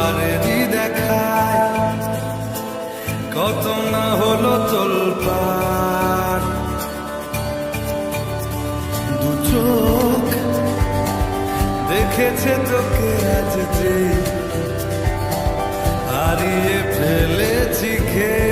বারেরই দেখায় কত না হলো তোলপাড়। দু চোখ দেখেছে তোকে আজ যে হারিয়ে ফেলেছি খেয়ে।